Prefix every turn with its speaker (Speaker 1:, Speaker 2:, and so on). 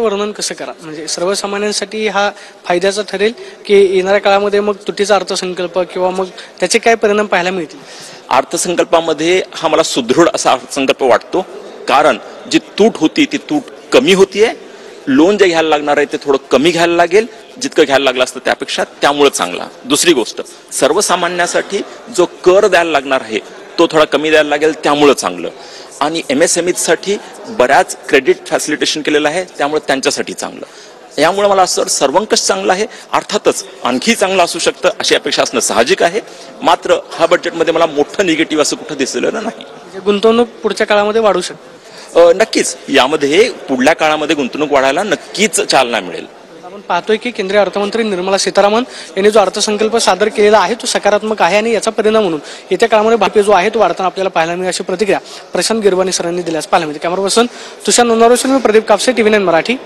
Speaker 1: वर्णन कसं करा म्हणजे सर्वसामान्यांसाठी हा फायद्याचा ठरेल की येणाऱ्या काळामध्ये मग तुटीचा अर्थसंकल्प किंवा मग त्याचे काय परिणाम पाहायला मिळतील?
Speaker 2: अर्थसंकल्पामध्ये हा मला सुदृढ असा अर्थसंकल्प वाटतो, कारण जी तूट होती ती तूट कमी होतीये. लोन जे घ्यायला लागणार आहे ते थोडं कमी घ्यायला लागेल, जितकं घ्यायला लागलं असतं त्यापेक्षा, त्यामुळे चांगला. दुसरी गोष्ट, सर्वसामान्यासाठी जो कर द्यायला लागणार आहे तो थोडा कमी द्यायला लागेल, त्यामुळे चांगलं. आणि MSMEसाठी बऱ्याच क्रेडिट फॅसिलिटेशन केलेलं आहे, त्यामुळे त्यांच्यासाठी चांगलं. यामुळे मला असं सर्वंकष चांगलं आहे. अर्थातच आणखी चांगलं असू शकतं अशी अपेक्षा असणं साहजिक आहे. मात्र हा बजेटमध्ये मला मोठं निगेटिव्ह असं कुठं दिसलेलं नाही.
Speaker 1: म्हणजे गुंतवणूक पुढच्या काळामध्ये वाढू शकते.
Speaker 2: नक्कीच यामध्ये पुढल्या काळामध्ये गुंतवणूक वाढायला नक्कीच चालना मिळेल.
Speaker 1: आपण पाहतोय की केंद्रीय अर्थमंत्री निर्मला सीतारामन यांनी जो अर्थसंकल्प सादर केलेला आहे तो सकारात्मक आहे आणि याचा परिणाम म्हणून येत्या काळामध्ये भाजप जो आहे तो वाढताना आपल्याला पाहायला मिळेल अशी प्रतिक्रिया प्रशांत गिरवाणी सरांनी दिल्यास पाहायला मिळते. कॅमेरा पर्सन तुषार नंदारोशन, मी प्रदीप कापसे, TV9 मराठी.